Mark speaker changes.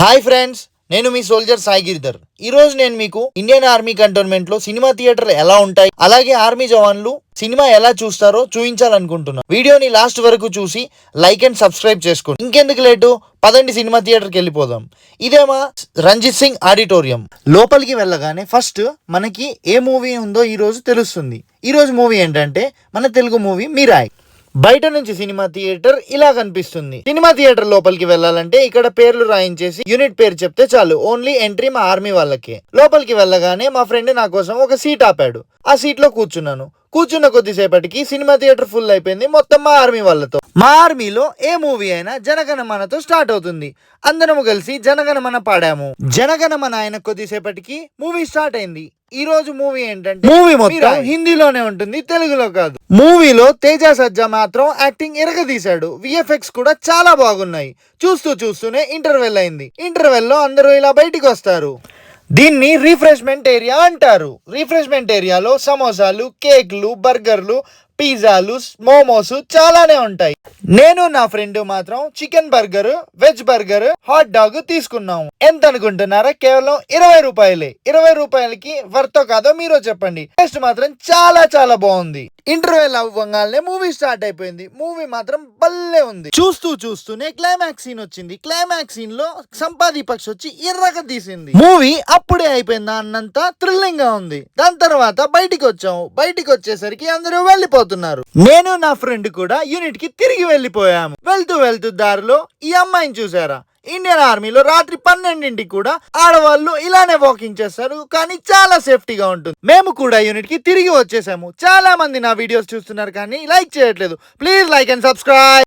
Speaker 1: Hi friends, నేను మీ soldier Sai Giridhar. ఈ రోజు నేను మీకు ఇండియన్ ఆర్మీ కంటోన్మెంట్ లో సినిమా థియేటర్లు ఎలా ఉంటాయి, అలాగే ఆర్మీ జవాన్లు సినిమా ఎలా చూస్తారో చూపించాలనుకుంటున్నా. వీడియోని లాస్ట్ వరకు చూసి లైక్ అండ్ సబ్స్క్రైబ్ చేసుకోండి. ఇంకెందుకు లేటు, పదండి సినిమా థియేటర్కి వెళ్ళిపోదాం. ఇదేమా రంజిత్ సింగ్ ఆడిటోరియం. లోపలికి వెళ్ళగానే ఫస్ట్ మనకి ఏ మూవీ ఉందో ఈ రోజు తెలుస్తుంది. ఈ రోజు మూవీ ఏంటంటే మన తెలుగు మూవీ మిరాయ్. బయట నుంచి సినిమా థియేటర్ ఇలా కనిపిస్తుంది. సినిమా థియేటర్ లోపలికి వెళ్ళాలంటే ఇక్కడ పేర్లు రాయించేసి యూనిట్ పేరు చెప్తే చాలు. ఓన్లీ ఎంట్రీ మా ఆర్మీ వాళ్ళకే. లోపలికి వెళ్ళగానే మా ఫ్రెండ్ నా కోసం ఒక సీట్ ఆపాడు. ఆ సీట్ లో కూర్చున్నాను. కూర్చున్న కొద్దిసేపటికి సినిమా థియేటర్ ఫుల్ అయిపోయింది, మొత్తం మా ఆర్మీ వాళ్ళతో. మా ఆర్మీలో ఏ మూవీ అయినా జనగణమనతో స్టార్ట్ అవుతుంది. అందరము కలిసి జనగణమన పాడాము. జనగణమన అయిన కొద్దిసేపటికి మూవీ స్టార్ట్ అయింది. ఈ రోజు మూవీ ఏంటంటే మూవీ మొత్తం హిందీలోనే ఉంటుంది, తెలుగులో కాదు. మూవీలో తేజ సజ్జా మాత్రం యాక్టింగ్ ఎరగదీశాడు. విఎఫ్ఎక్స్ కూడా చాలా బాగున్నాయి. చూస్తూనే ఇంటర్వెల్ అయింది. ఇంటర్వెల్ లో అందరూ ఇలా బయటికి వస్తారు. దీన్ని రిఫ్రెష్మెంట్ ఏరియా అంటారు. రిఫ్రెష్మెంట్ ఏరియాలో సమోసాలు, కేక్లు, బర్గర్లు, పిజ్జాలు, మోమోస్ చాలానే ఉంటాయి. నేను నా ఫ్రెండ్ మాత్రం chicken burger, veg burger, hot dog తీసుకున్నాము. ఎంత అనుకుంటున్నారా? కేవలం 20 రూపాయలే. 20 రూపాయలకి వర్తో కాదో మీరో చెప్పండి. టేస్ట్ మాత్రం చాలా చాలా బాగుంది. ఇంటర్వెల్ అవ్వగానే మూవీ స్టార్ట్ అయిపోయింది. మూవీ మాత్రం భలే ఉంది. చూస్తూనే క్లైమాక్స్ సీన్ వచ్చింది. క్లైమాక్స్ సీన్ లో సంపాది పక్షి వచ్చి ఎర్రగా తీసింది. మూవీ అప్పుడే అయిపోయిందా అన్నంత థ్రిల్లింగ్ గా ఉంది. దాని తర్వాత బయటికి వచ్చాము. బయటికి వచ్చేసరికి అందరూ వెళ్ళిపోతున్నారు. నేను నా ఫ్రెండ్ కూడా యూనిట్ కి తిరిగి వెళ్ళిపోయాము. వెళ్తూ దారిలో ఈ అమ్మాయిని చూసారా? ఇండియన్ ఆర్మీలో రాత్రి 12ంటికి కూడా ఆడవాళ్ళు ఇలానే వాకింగ్ చేస్తారు, కానీ చాలా సేఫ్టీగా ఉంటుంది. మేము కూడా యూనిట్ కి తిరిగి వచ్చేసాము. చాలా మంది నా వీడియోస్ చూస్తున్నారు కానీ లైక్ చేయట్లేదు. Please like and subscribe.